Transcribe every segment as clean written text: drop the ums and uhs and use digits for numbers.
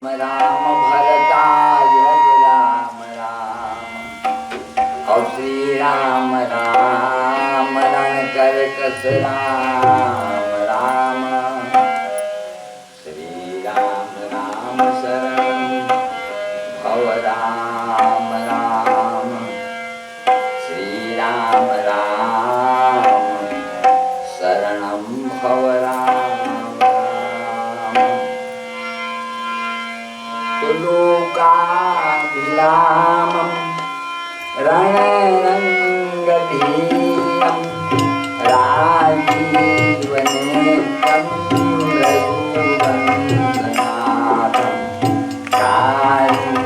राम भरताय राम राम और श्री राम राम रण कर कस राम राम श्री राम राम शरण भव राम राम श्री राम राम शरणं भव राम लोकाभिरामं रणरङ्गधीरं राजीवनेत्रं रघुवंशनाथं कारुण्यरूपं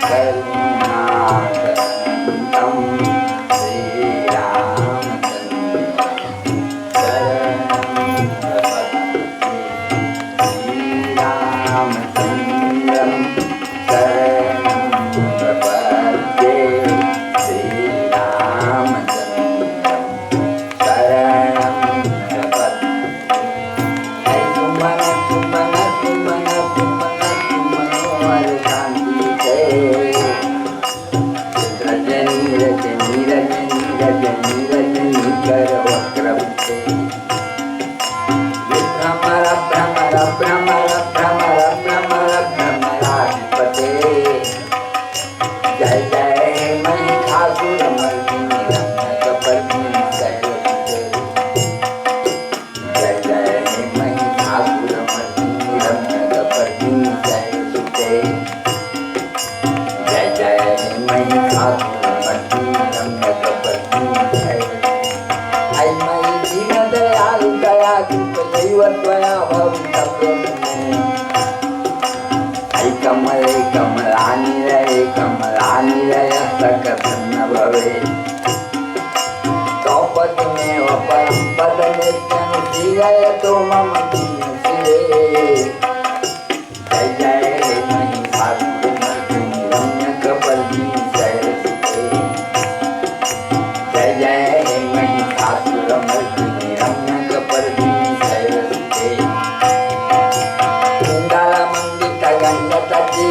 करुणाकरं तो मम शिरे जय जय महिषासुरमर्दिनी रम्यकपर्दिनी जयसुते जय जय महिषासुरमर्दिनी रम्यकपर्दिनी जयसुते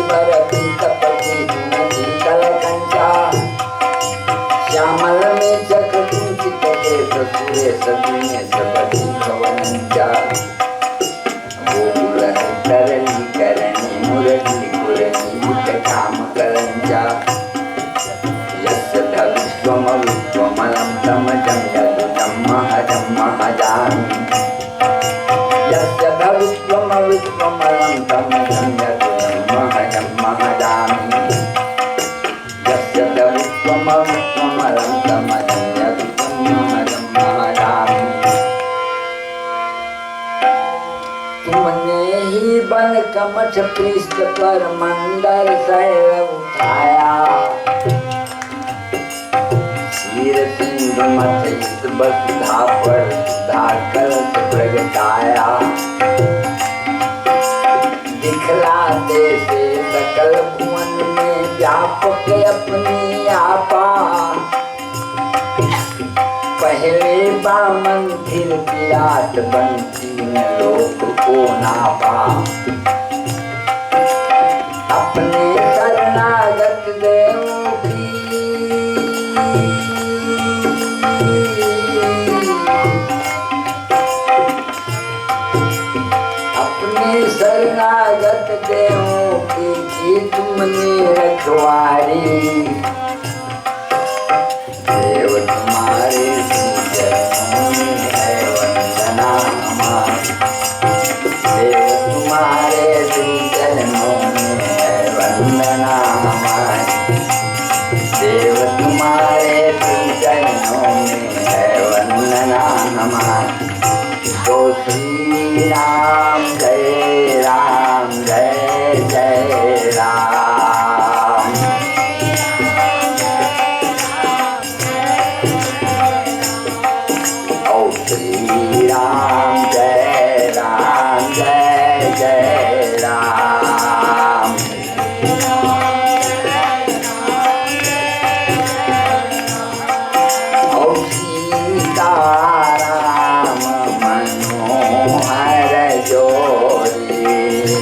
कुण्डलमण्डितगण्डतटीवरपीतपटी गुणशीतलकण्ठा श्यामल में चक्रकुञ्चितकेश सुरेश दिनेश पति भवनञ्च गोकुलहरितरणी करणी मुरली कुरणी मुखकामकरञ्च यस्य विश्वमविश्वमलं तमजं यदुतं महजं महजामि यस्य विश्वमविश्वमलं तमजं यदुतं महजं महजामि यस्य विश्वमविश्वमलं तमजं यदुतं महजं महजामि तुमने ही बन कमठ पृष्ठ पर मंडल शैल उठाया शीर सिंधु मथित बसुधा पर सुधा कलश प्रगटाया दिखलाते से सकल भुवन में व्यापक अपनी आपा पहले बामन फिर विराट बंसी न लोक को नापा अपने शरणागत देवों की अपने शरणागत देवों की तुमने रखवारी देव तुम्हारे चरणों में है वंदना हमारी देव तुम्हारे चरणों में है वंदना हमारी देव तुम्हारे चरणों में है वंदना हमारी तो श्री राम जय जय राम श्री राम जय राम और सीता राम मनोहर जोड़ी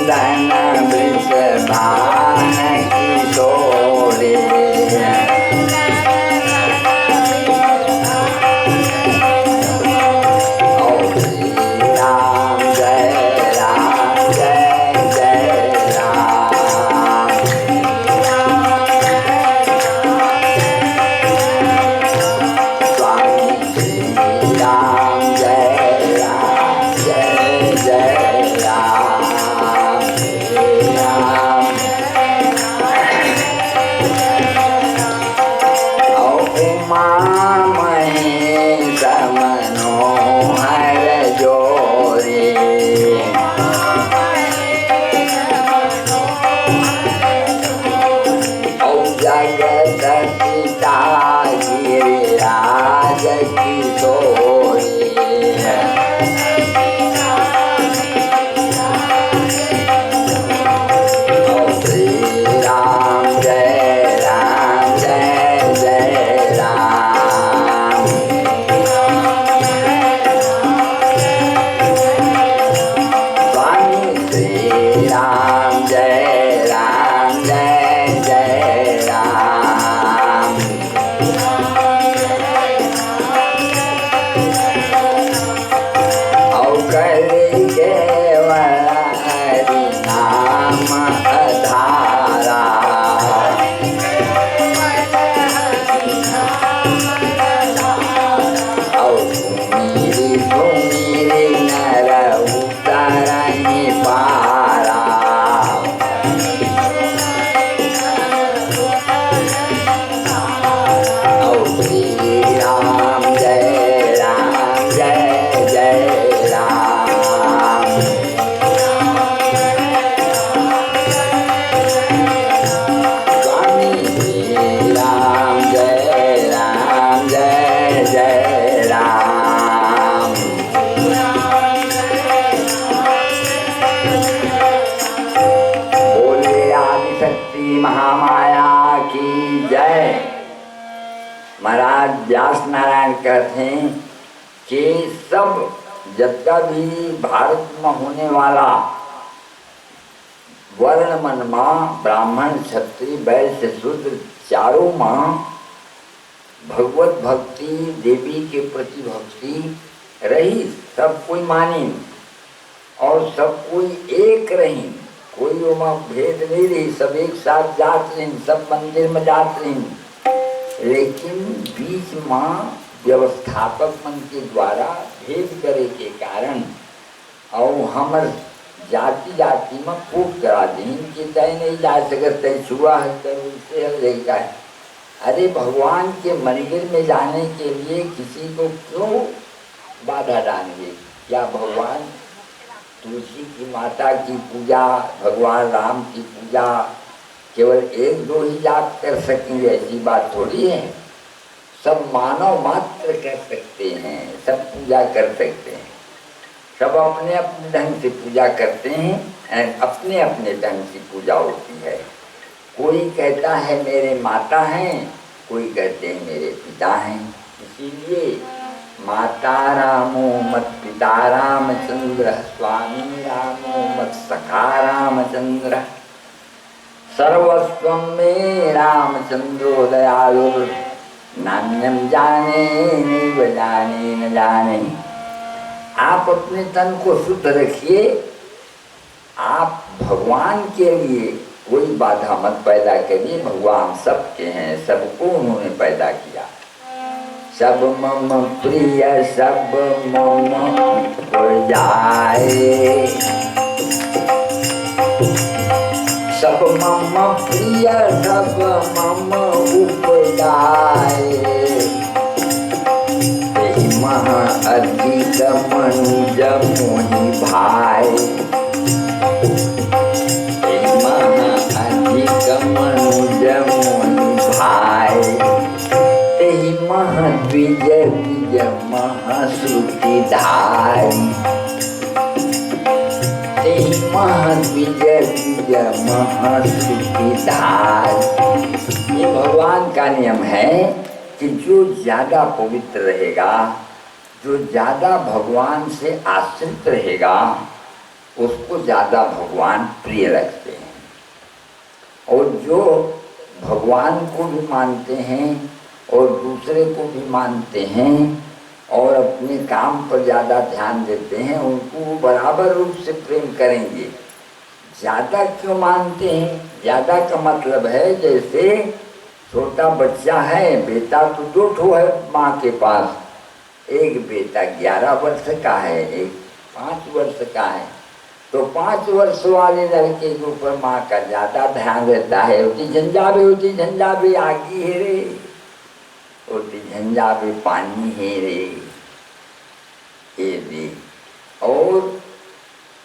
नंदन वृषभान किशोरे महाराज व्यास नारायण कहते हैं कि सब जितना भी भारत में होने वाला वर्ण मन माँ ब्राह्मण क्षत्रिय वैश्य शूद्र चारों माँ भगवत भक्ति देवी के प्रति भक्ति रही, सब कोई मानी और सब कोई एक रही, कोई वहाँ भेद नहीं रही, सब एक साथ जात रही, सब मंदिर में जात रही। लेकिन बीच माँ व्यवस्थापक मन के द्वारा भेद करे के कारण और हमर जाति जाति में फूट करा दी कि तय नहीं जा सकते छुआ है तो है। अरे भगवान के मंदिर में जाने के लिए किसी को क्यों बाधा डालेंगे? क्या भगवान तुलसी की माता की पूजा, भगवान राम की पूजा केवल एक दो ही जाप कर सकेंगे ऐसी बात थोड़ी है। सब मानव मात्र कर सकते हैं, सब पूजा कर सकते हैं, सब अपने अपने ढंग से पूजा करते हैं, अपने अपने ढंग से पूजा होती है। कोई कहता है मेरे माता हैं, कोई कहते हैं मेरे पिता हैं। इसीलिए माता रामो मत पिता रामचंद्र, स्वामी रामो मत सखा रामचंद्र, सर्वस्वं में रामचंद्रो दयालु, नान्यम जाने नैव जाने न जाने। आप अपने तन को शुद्ध रखिए, आप भगवान के लिए कोई बाधा मत पैदा करिए। भगवान सबके हैं, सबको उन्होंने पैदा किया। सब मम प्रिय सब मम जाए, सब मम प्रिय सब मम उपजाए, महा अधिक मनुज मोहि भाई, महा अधिक मनुज मोहि भाई, तेहि महा द्विज द्विज महाश्रुति धारी, तेहि महा द्विज द्विज महाश्रुति धारी। ये भगवान का नियम है कि जो ज़्यादा पवित्र रहेगा, जो ज़्यादा भगवान से आश्रित रहेगा, उसको ज़्यादा भगवान प्रिय लगते हैं। और जो भगवान को भी मानते हैं और दूसरे को भी मानते हैं और अपने काम पर ज़्यादा ध्यान देते हैं, उनको वो बराबर रूप से प्रेम करेंगे। ज़्यादा क्यों मानते हैं? ज़्यादा का मतलब है जैसे छोटा बच्चा है, बेटा तो 2 ठो है माँ के पास, एक बेटा 11 वर्ष का है, एक 5 वर्ष का है, तो 5 वर्ष वाले लड़के के ऊपर माँ का ज़्यादा ध्यान रहता है। उठी झंझाबे आगी है रे, उठी झंझाबे पानी है रे, ये भी। और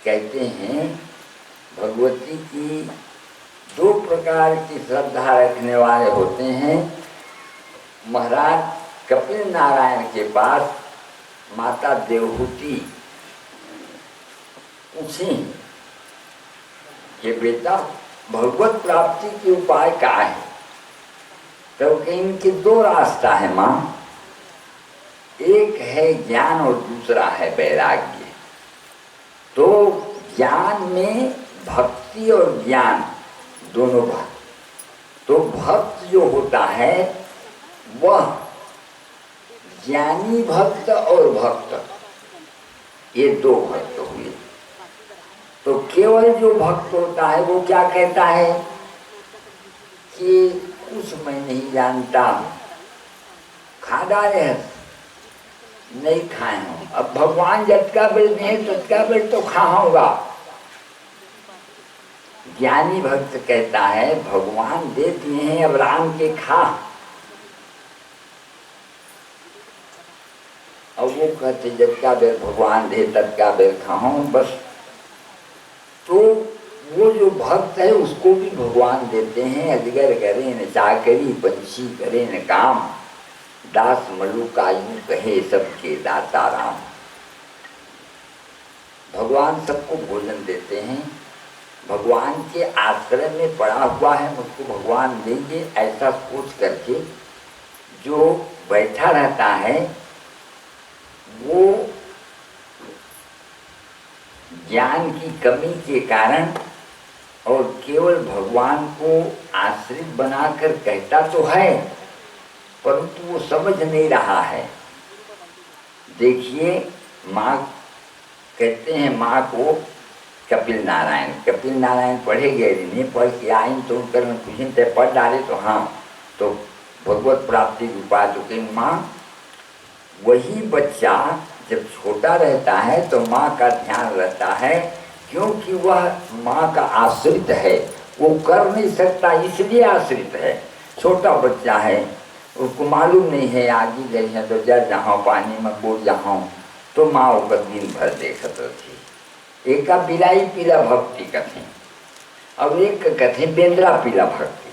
कहते हैं भगवती की 2 प्रकार की श्रद्धा रखने वाले होते हैं। महाराज कपिल नारायण के पास माता देवहूति पूछी कि बेटा भगवत प्राप्ति के उपाय क्या है? तो इनके 2 रास्ता है माँ, एक है ज्ञान और दूसरा है वैराग्य। तो ज्ञान में भक्ति और ज्ञान दोनों बात। तो भक्त जो होता है वह ज्ञानी भक्त और भक्त, ये 2 भक्त हुए। तो केवल जो भक्त होता है वो क्या कहता है कि कुछ मैं नहीं जानता, खादा रहे नहीं खाए हूँ, अब भगवान जटका बेल में तटका बेल तो खाऊंगा। ज्ञानी भक्त कहता है भगवान दे दिए हैं, अब राम के खा। अब वो कहते जटका बेल भगवान दे तटका बेल खाऊं बस। तो वो जो भक्त है उसको भी भगवान देते हैं। अजगर करे न चाकरी, पंछी करे न काम, दास मलुकायु कहे सबके दाता राम। भगवान सबको भोजन देते हैं। भगवान के आश्रय में पड़ा हुआ है, मुझको भगवान देंगे ऐसा सोच करके जो बैठा रहता है वो ज्ञान की कमी के कारण और केवल भगवान को आश्रित बनाकर कहता तो है, परंतु वो समझ नहीं रहा है। देखिए माँ कहते हैं माँ को कपिल नारायण पढ़े गए नहीं, पढ़ के आइन तो उनकर में पूछें थे पढ़ डाले तो हाँ, तो भगवत प्राप्ति की उपाय। तो कि माँ वही बच्चा जब छोटा रहता है तो माँ का ध्यान रहता है, क्योंकि वह माँ का आश्रित है, वो कर नहीं सकता इसलिए आश्रित है। छोटा बच्चा है, उसको मालूम नहीं है आगे गई है तो जर जहाँ पानी में बोल जहाँ, तो माँ वो दिन भर देखत रही। एक बिलाई पीला भक्ति कथें, अब एक कथें बेंद्रा पीला भक्ति।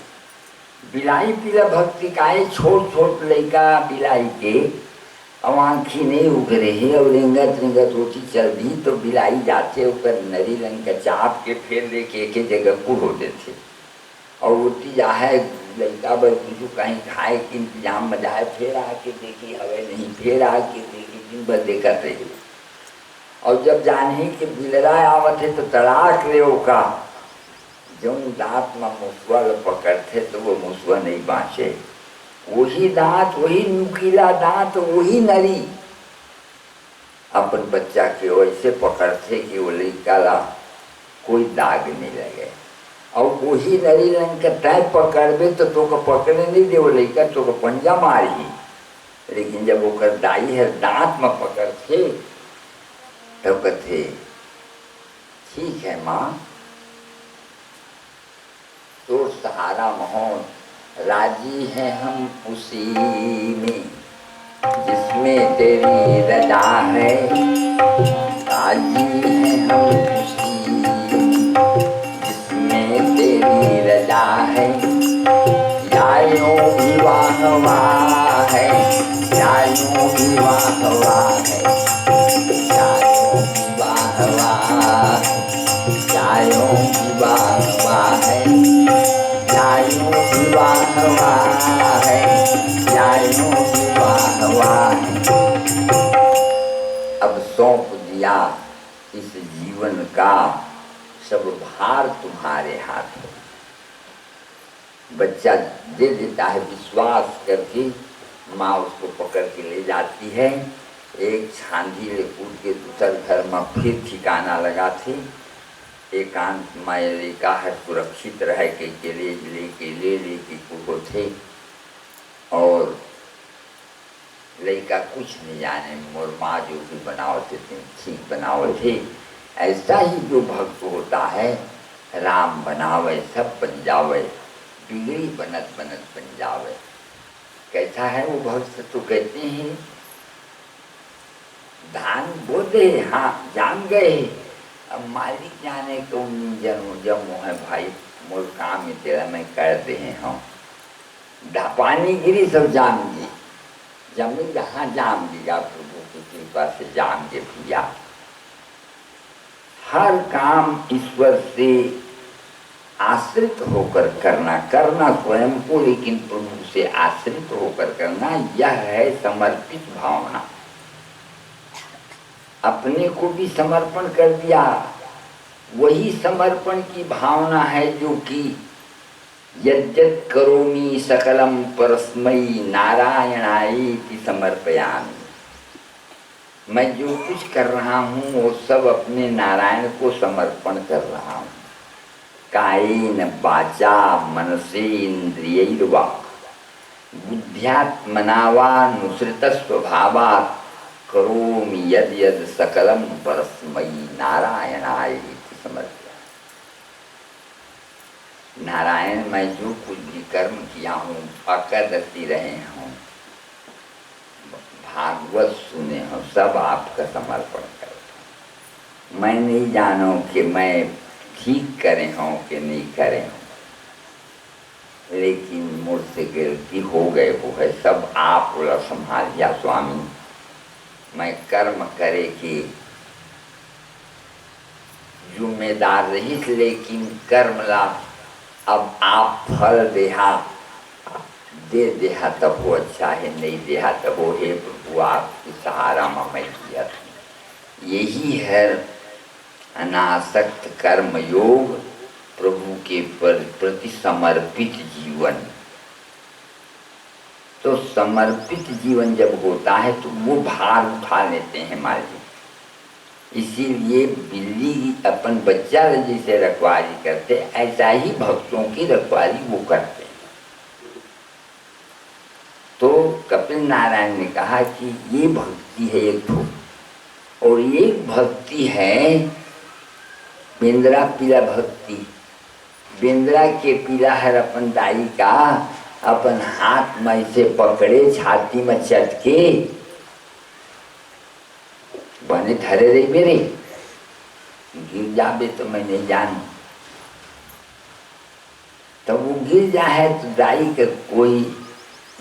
बिलाई पीला भक्ति का है, छोट छोट लड़का बिलाई के अब आँखी नहीं उग रही और रिंगत होती चल दी, तो बिलाई जाते ऊपर नरी रंग का चाप के फेर लेके एक जगह कुल होते थे। और उठी जाए लड़का बच्चू कहीं खाए कि इंतजाम में जाए, फिर आके देखी हवे नहीं, फिर आके देखी, दिन भर देखत रही। और जब जाने के बिलरा आवत है तो तड़ाक रे का जो दांत में मुसवा पकड़ते तो वो मुसवा नहीं बाँचे, वही दांत, वही नुकीला दांत, वही नरी अपन बच्चा के वैसे पकड़ते कि वो लड़का कोई दाग नहीं लगे। और वही नरी रंग का तय पकड़बे तो को पकड़ने नहीं दे, वो लड़का तो को पंजा मारी। लेकिन जब वो कर दाई है दांत में पकड़ते तो कहते ठीक है माँ, तो सहारा मोहन राजी हैं हम उसी में जिसमें तेरी रजा है, राजी हैं हम उसी जिसमें तेरी रजा है। यायों विवाह है, यायों विवाह है, यायों विवाह, यायों विवाह है, यायों विवाह है, यायों विवाह है। अब सौंप दिया इस जीवन का सब भार तुम्हारे हाथ है। बच्चा दे देता है विश्वास करके, माँ उसको पकड़ के ले जाती है। एक छांदी कूद के दूसर घर में फिर ठिकाना लगा थे। एकांत में लेका है सुरक्षित रह के ले के कूदो थे। और लड़का कुछ नहीं जाने, मोर माँ जो भी बनावते थे ठीक बनावते। ऐसा ही जो भक्त होता है, राम बनावे सब बन जावे, बिगड़ी बनत बनत बन जावे। कैसा है वो भक्त? तो कहते हैं धान बो दे, हाँ जान गए, अब मालिक जाने कौन जमो है भाई, मोर काम है तेरा मैं कर दे हम। पानी गिरी सब जाम गी, जमीन जहाँ जाम दिया प्रभु की कृपा से जाम के पिया। हर काम ईश्वर से आश्रित होकर करना स्वयं को, लेकिन प्रभु से आश्रित होकर करना, यह है समर्पित भावना। अपने को भी समर्पण कर दिया, वही समर्पण की भावना है जो कि यद्यत् करोमि सकलम परस्मै नारायणाय समर्पयामि। मैं जो कुछ कर रहा हूँ वो सब अपने नारायण को समर्पण कर रहा हूँ। कायेन वाचा मनसेन्द्रियैर्वा बुद्ध्यात्मना वा नुसृत स्वभावात् करोमि यद यद सकलम परस्मै नारायणाय समर्पयामि। नारायण, मैं जो कुछ भी कर्म किया हूँ, अकदती रहे हूँ, भागवत सुने हो, सब आपका समर्पण करता हूँ। मैं नहीं जानो कि मैं ठीक करे हूँ कि नहीं करे हूँ, लेकिन मुझसे गलती हो गए वो है, सब आप बोला संभालिया स्वामी। मैं कर्म करे कि जिम्मेदार रही, लेकिन कर्म ला अब आप फल दे देहा तब वो अच्छा है, नहीं देहा तब वो हे प्रभु आपकी सहारा में मैं किया। यही है अनासक्त कर्म योग, प्रभु के प्रति समर्पित जीवन। तो समर्पित जीवन जब होता है तो वो भार उठा लेते हैं मालिक। इसीलिए बिल्ली अपन बच्चा जैसे रखवाली करते, ऐसा ही भक्तों की रखवाली वो करते हैं। तो कपिल नारायण ने कहा कि ये भक्ति है एक तो, और एक भक्ति है बेंद्रा पीला भक्ति। बेंद्रा के पीला है अपन दाई का, अपन हाथ में से पकड़े, छाती में चटके बने धरे रही मेरे, गिर जाबे तो मैं नहीं जानू। तो वो गिर जाए तो दाई का कोई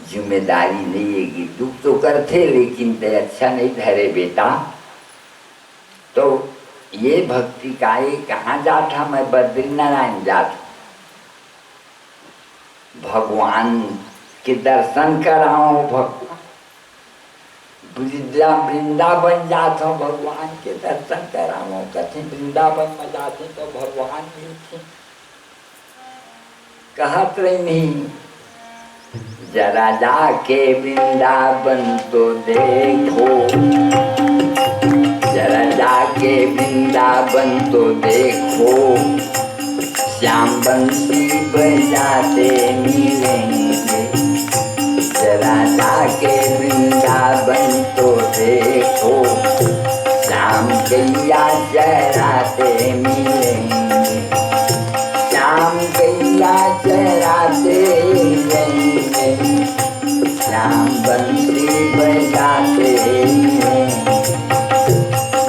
जिम्मेदारी नहीं है कि दुख तो करते, लेकिन ते अच्छा नहीं धरे बेटा। तो ये भक्ति का ये कहाँ जाता? मैं बद्रीनारायण जाता, भगवान के दर्शन कराओ, वृंदावन जाता हूँ, भगवान के दर्शन कराओ। कहते वृंदावन में जाते तो भगवान मिलते, कहत रही नहीं, जरा जाके वृंदावन तो देखो, जरा जाके वृंदावन तो देखो, श्याम बंसी बजाते मिलेंगे। जरा जाके वृंदावन तो देखो, श्याम गैया चराते मिलेंगे, श्याम गैया चराते मिलेंगे, श्याम बंसी बजाते मिलेंगे।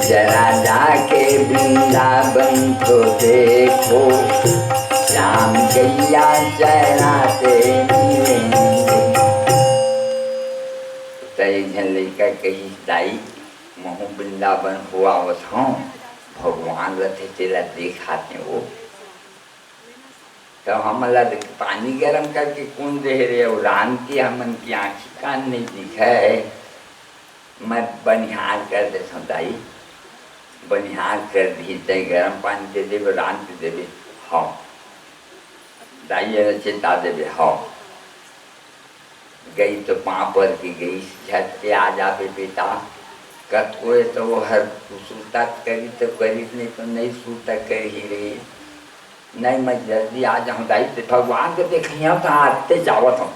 जरा जाके वृंदावन तो देखो, श्याम गैया चराते मिलेंगे। लड़का कही दाई महू वृंदावन हुआ वहाँ भगवान रथे तेला देखाते वो। तो हम पानी गरम करके कौन दे रहे हो, रान की हमन की आँखी कान नहीं दिखे, मैं बनिहार कर देता दाई। बनिहार कर दी तय गरम पानी दे देवे रान दे देवे हाँ दाइए चिंता देवे हाँ गई तो पाँव पर की गई झट के आ जावे बेटा कत कोई तो वो हर सूता करी तो करी नहीं तो नहीं सूता कर ही रही नहीं मैं जल्दी आ जाऊँ दाई तो भगवान को देखिए तो आते जावत हम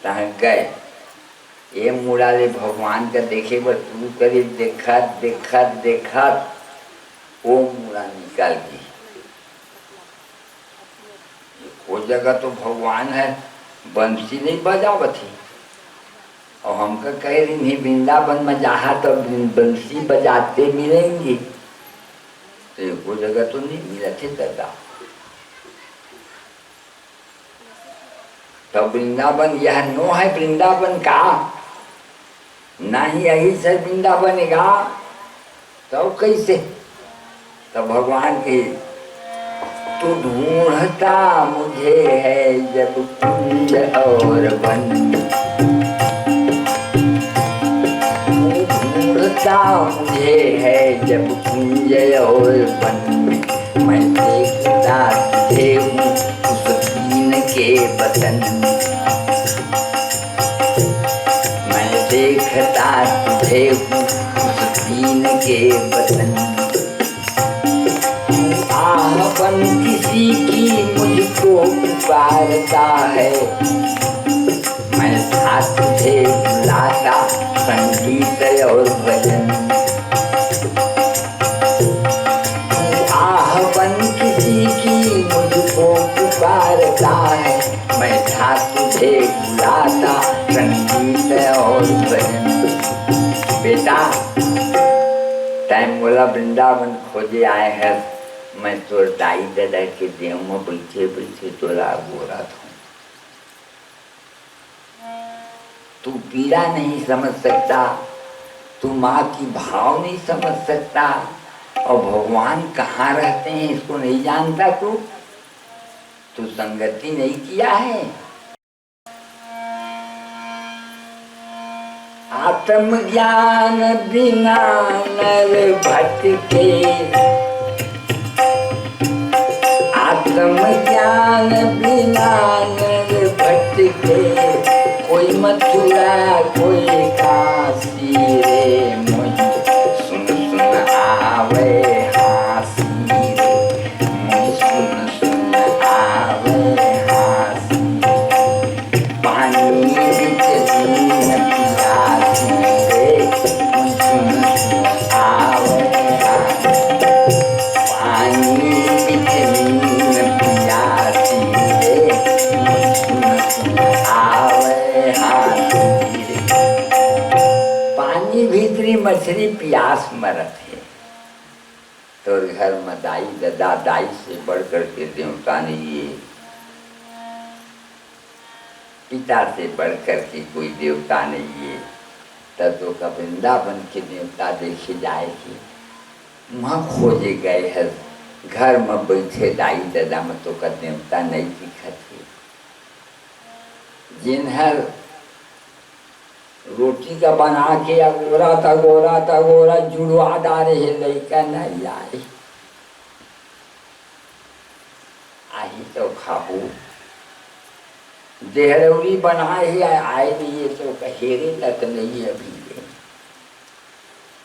तहाँ गए ये मुड़ाले भगवान का देखे वो शुरू करे देखत देखत देखत वो मुड़ा निकल गई वो जगह तो भगवान है बंसी नहीं बजावत थी और हमका कह रही नहीं वृंदावन में जहाँ तो बंसी बजाते मिलेंगे तो वो जगह तो नहीं मिला थे दादा तो वृंदावन यह नो है वृंदावन का नहीं यही से वृंदावन का तो कैसे तो भगवान की तू ढूंढता मुझे है जब कुंज और वन ढूंढता मुझे है जब कुंज और वन मैं देखता तुझे हूँ उस दीन के वतन मैं देखता तुझे हूँ उस दीन के वतन आहवन किसी की मुझको पुकारता है मैं था तुझे बुलाता संगीत और भजन आहवन किसी की मुझको पुकारता है मैं था तुझे बुलाता संगीत और भजन बेटा टाइम बोला वृंदावन खोजे आए हैं मैं तो दाई दादा के देव में बैठे बैठे तोरा गोरा था तू पीड़ा नहीं समझ सकता तू माँ की भाव नहीं समझ सकता और भगवान कहाँ रहते हैं इसको नहीं जानता तू संगति नहीं किया है आत्मज्ञान बिना नर भटके आत्मज्ञान बिना नर भटके कोई मथुरा कोई काशी रे मुझ सुन सुन आवे हासी रे मुझ सुन सुन आवे हासी पानी बिच दीन पियासी रे मुझ सुन सुन आवे हासी पानी बिच दीन पियासी रे मुझ सुन सुन आवे पानी भीतरी मछली प्यास मरत है तो घर में दाई दादा दाई से बढ़कर के देवता नहीं है पिता से बढ़कर के कोई देवता नहीं है तब तो का वृंदावन के देवता देखे जाएगी वहाँ खोजे गए है घर में बैठे दाई दादा में तो का देवता नहीं दिखत है जिन्हें रोटी का बना के गोरा था जुड़वा डारे है लड़का नहीं आए आई तो खाबू देहरौरी बनाए ही आए नहीं तो कहेरे तक नहीं अभी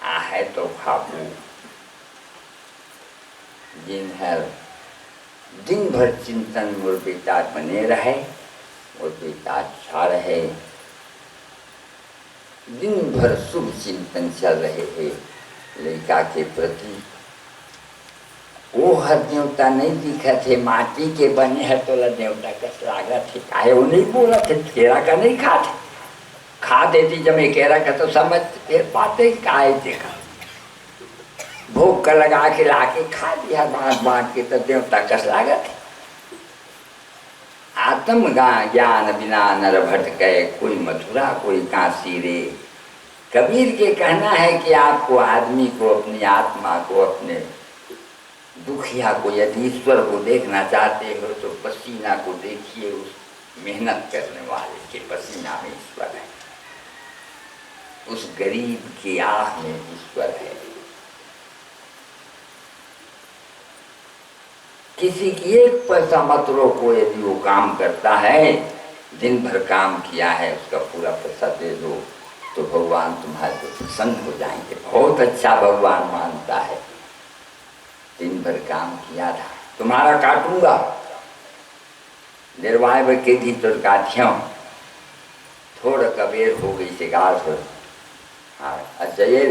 आहे तो खाबू जिन्हें दिन भर चिंतन और बेटा बने रहे और बेटा अच्छा रहे दिन भर शुभ चिंतन चल रहे हैं लड़का के प्रति वो हर देवता नहीं दिखा थे माटी के बने हैं तो देवता का स्वागत है काहे वो नहीं बोला थे केरा का नहीं खाते खा देती जब मैं केरा का तो समझ फिर पाते काहे देखा भोग का लगा के लाके खा दिया बांट बांट के तो देवता का स्वागत है आत्म ज्ञान बिना नर भटके कोई मथुरा कोई काशी रे कबीर के कहना है कि आपको आदमी को अपनी आत्मा को अपने दुखिया को यदि ईश्वर को देखना चाहते हो तो पसीना को देखिए उस मेहनत करने वाले के पसीना में ईश्वर है उस गरीब की आह में ईश्वर है किसी की एक पैसा मत रोको, यदि वो काम करता है, दिन भर काम किया है, उसका पूरा पैसा दे दो, तो भगवान तुम्हारे को प्रसन्न हो जाएंगे। बहुत अच्छा भगवान मानता है। दिन भर काम किया था, तुम्हारा काटूंगा, निर्वाय के दी तो काटियों, थोड़ा कबेर हो गई शिकार हो। हाँ अच्छा, ये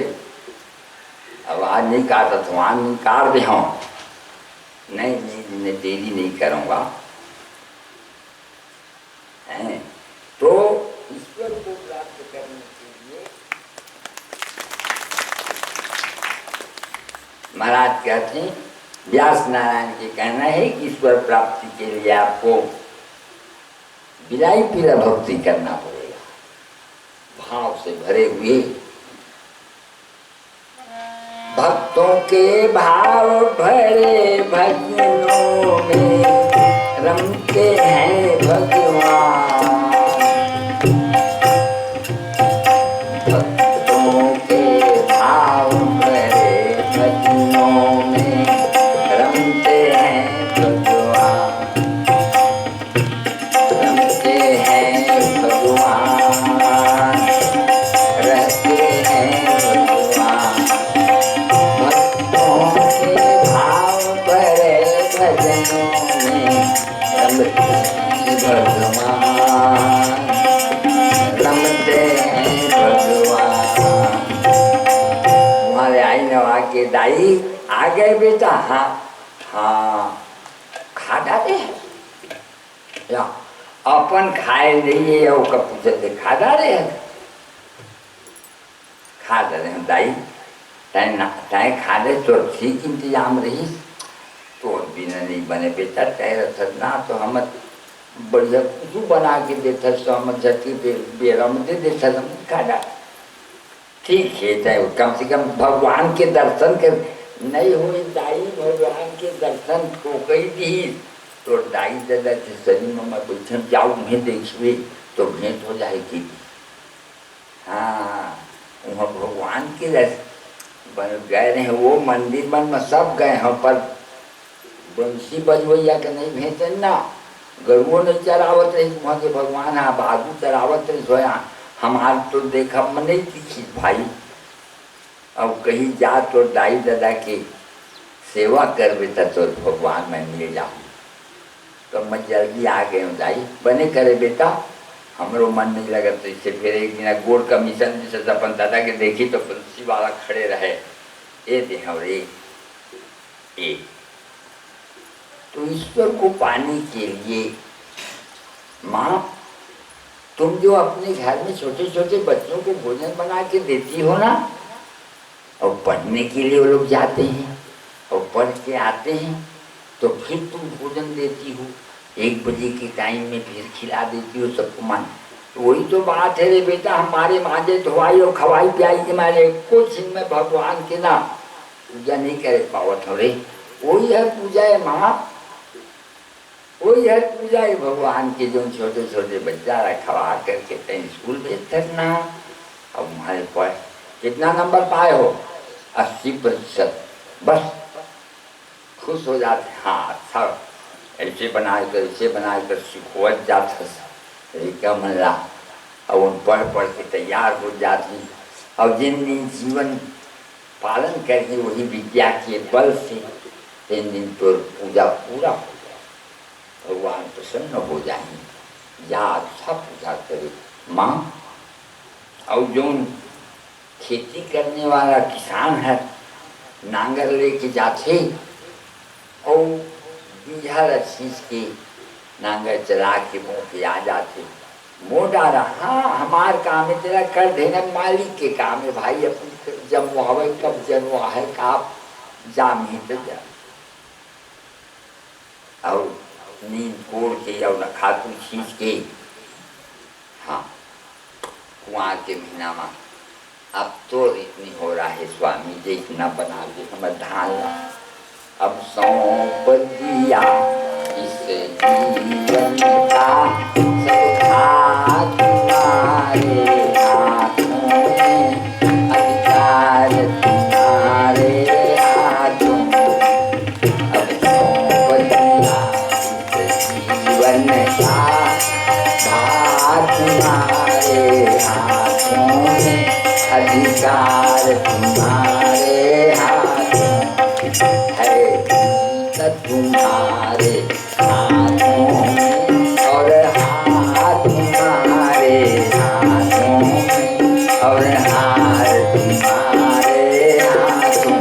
अब आज नहीं काटा तो आज नहीं काट दे। हाँ नहीं, देरी नहीं करूँगा। तो ईश्वर को प्राप्त करने के लिए महाराज कहते हैं, व्यास नारायण के कहना है कि ईश्वर प्राप्ति के लिए आपको विलायी पीला भक्ति करना पड़ेगा, भाव से भरे हुए। भक्तों के भाव भरे भजनों में रमते हैं भगवान। भक्तों के भाव भरे भजनों में रमते हैं भगवान, रमते हैं भगवान, रहते हैं भगवान। भक्तों के भाव भरे भजनों में रमते हैं भगवान, रमते हैं भगवान। तुम्हारे आई नवा के दाई आ गए बेटा? हाँ हाँ, खा डाले या अपन खाए नहीं, और कब पूछते खा डाले, खा डाले हम दाई, तय खा दे तो ठीक इंतजाम रही, तो बिना नहीं बने बेटा तय ना, तो हम बढ़िया कुछ बना के देता, तो हम झटकी बेरा में दे देता, हम खा डाल। ठीक है, चाहे कम से कम भगवान के दर्शन कर नहीं हुई दाई, भगवान के दर्शन को कही दी, तो दाई दादा के शरीर में मैं बैठे जाऊँ, उन्हें देखिए तो भेंट हो जाएगी। हाँ, वहाँ भगवान के गए रहे, वो मंदिर में सब गए हैं, पर बंसी बजवैया के नहीं भेजे ना, गरुओं ने चरावत रही वहाँ के भगवान, हाँ बाजू चरावत रही सोया, हमार तो देखा मन नहीं दिखी भाई। अब कहीं जा तो दाई दादा की सेवा कर बेटा, तो भगवान मैं मिल जाऊँ, तो मैं जल्दी आ गए हूँ दाई, बने करे बेटा, हमरो मन नहीं लगा। तो इससे फिर एक दिन गोड़ का मिशन जैसे अपन दादा के देखी, तो बंसी वाला खड़े रहे, ए दे रे ए। तो ईश्वर को पाने के लिए माँ, तुम जो अपने घर में छोटे छोटे बच्चों को भोजन बना के देती हो ना, और पढ़ने के लिए वो लोग जाते हैं और पढ़ के आते हैं, तो फिर तुम भोजन देती हो, 1 बजे के टाइम में फिर खिला देती हो सबको। मान तो वही तो बात है रे बेटा, हमारे माजे धोवाई और खवाई पियाई के मारे कुछ इनमें भगवान के ना पूजा नहीं करे पावत हो रे। वही है पूजा है माँ, वही है पूजा है भगवान के, जो छोटे छोटे बच्चा खवा करके कहीं स्कूल भेज करना। अब हमारे पास कितना नंबर पाए हो? 80%, बस खुश हो जाते। हाँ अच्छा, ऐसे बनाकर ऐसे बनाकर सिखवत जाता तरीका मिला, अब उन पढ़ पढ़ के तैयार हो जाती। अब जिन दिन जीवन पालन करके वही विद्या के बल से, तीन दिन तो पूजा पूरा हो जाए, भगवान प्रसन्न हो जाएंगे। या अच्छा पूजा करे माँ। और जो खेती करने वाला किसान है, नांगर लेके जाते और बीघा रसीस के नांगर चला के मुँह पे आ जाते, मुँह डाला, हाँ हमार काम है, तेरा कर देना, मालिक के काम है भाई, अपन जब मुहावे कब जनवा है का जाम ही तो जा। और नींद कोड़ के और न खातू खींच के, हाँ कुआं के महीना में अब तो इतनी हो रहा है स्वामी जी, इतना बना दे हमें धान ला, अब सौंप दिया इस जीवन का सब हाथ तुम्हारे हाथों में, अधिकार तुम्हारे हाथों में, अब सौंप तुम्हारे हाथों में और हार तुम्हारे हाथों में और हार तुम्हारे हाथों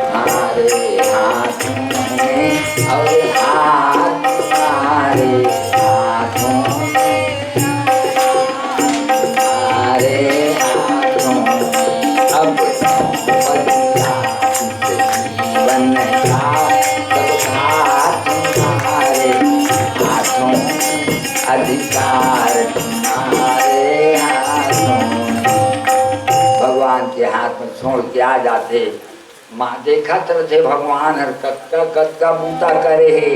हमारे हाथों में और हार तुम्हारे हाथों में तुम्हारे हाथों में अब जीवन का सब भार तुम्हारे हाथों में अधिकार तुम्हारे हाथों में। भगवान के हाथ में छोड़ के आ जाते। माँ देखा थे भगवान हर कत्का बूता करे है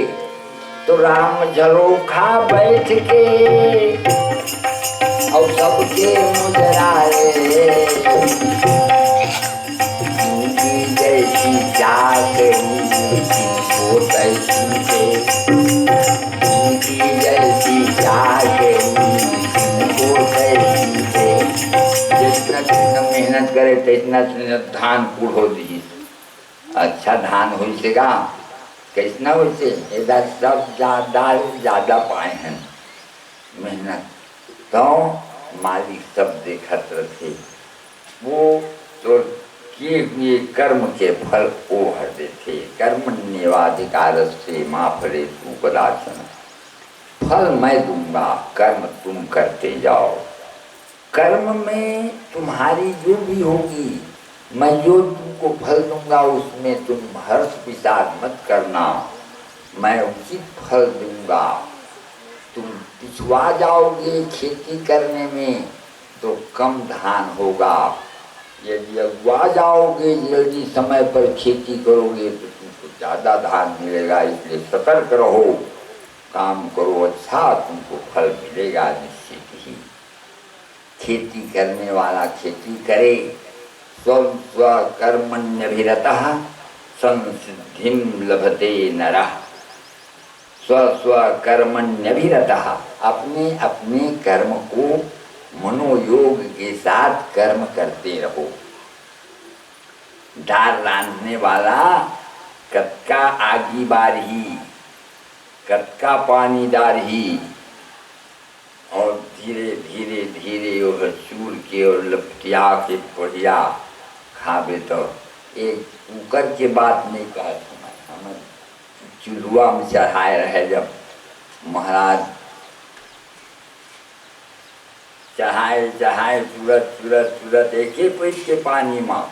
तो राम झरोखा बैठ के और सबके मुजराए जैसी चाकरी को तैसी जैसी चाकरी को तैसी जितना मेहनत करे इतना धान कूढ़ो दी अच्छा धान हो सका कैसना हो से इधर सब ज्यादा पाए हैं मेहनत तो मालिक सब देखत रहे वो तो किए हुए कर्म के फल वो हर देते। कर्म निवाधिकार से माँ फले सुपदासन फल मैं दूंगा कर्म तुम करते जाओ। कर्म में तुम्हारी जो भी होगी मैं जो तुमको फल दूंगा उसमें तुम हर्ष विषाद मत करना। मैं उचित फल दूंगा। तुम पिछुआ जाओगे खेती करने में तो कम धान होगा। यदि अगुआ जाओगे जल्दी समय पर खेती करोगे तो तुमको ज़्यादा धान मिलेगा। इसलिए सतर्क रहो, काम करो, अच्छा तुमको फल मिलेगा निश्चित ही। खेती करने वाला खेती करे। स्वकर्मण्यभिरतः संसिद्धिं लभते नरः। स्वकर्मण्यभिरतः अपने अपने कर्म को मनोयोग के साथ कर्म करते रहो। दाल रांधने वाला कतका आगी बारही कतका पानी डारही और धीरे धीरे धीरे और चूर के और लपटिया के बढ़िया खावे तो एक कुकर के बात नहीं कहते हम चूल्हा में चढ़ाए रहे। जब महाराज चढ़ाए चूरत एक ही पैस के पानी में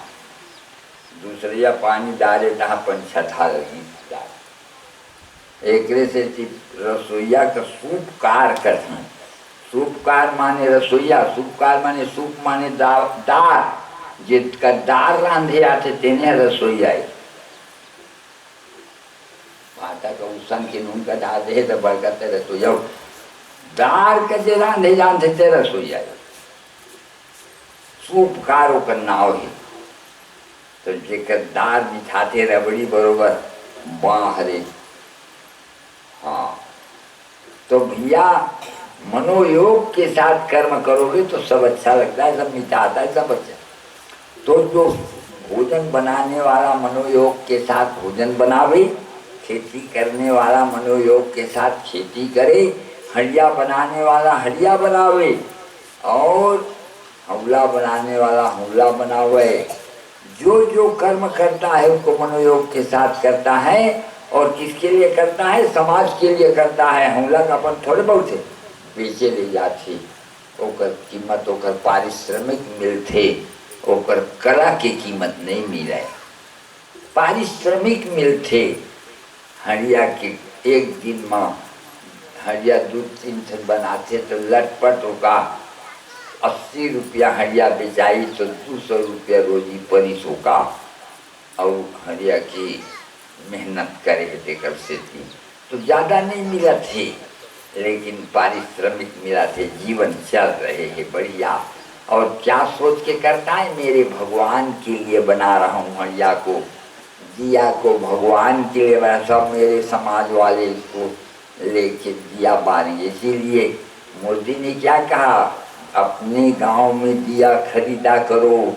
दूसरिया पानी डाले तहाँ पंछा लगी एक से रसोईया का सूपकार करते। सूपकार माने रसोईया, सूपकार माने सूप माने दार जिसका दार रांधे आते तेने रसोईया। आटा का उसन के नून का डाल दे तो बरकते रसोईया। दार के जे रांधे जानते थे रसोईया। सूपकारों का नाव है तो जेकर दार बिछाते रबड़ी बरोबर बाहरे। हाँ तो भैया मनोयोग के साथ कर्म करोगे तो सब अच्छा लगता है, सब मीठा आता है, सब अच्छा। तो जो भोजन बनाने वाला मनोयोग के साथ भोजन बनावे, खेती करने वाला मनोयोग के साथ खेती करे, हड़िया बनाने वाला हड़िया बनावे और हमला बनाने वाला हमला बनावे। जो जो कर्म करता है उसको मनोयोग के साथ करता है। और किसके लिए करता है? समाज के लिए करता है। हमला का अपन थोड़े बहुत है बेचे ले जाते ओकर कीमत ओकर पारिश्रमिक मिलते, ओकर कला के कीमत नहीं मिले, पारिश्रमिक मिलते। हड़िया के एक दिन में हड़िया 2-3 दिन बनाते तो लटपट होगा 80 रुपया हड़िया बेचाई तो 200 रुपया रोजी परिस होगा। और हड़िया की मेहनत करे देकर से थी तो ज़्यादा नहीं मिला थे लेकिन पारिश्रमिक मिला थे, जीवन चल रहे हैं बढ़िया। और क्या सोच के करता है? मेरे भगवान के लिए बना रहा हूँ हड़िया को, दिया को भगवान के लिए बना। सब मेरे समाज वाले इसको लेके दिया बारेंगे। इसीलिए मोदी ने क्या कहा? अपने गांव में दिया खरीदा करो,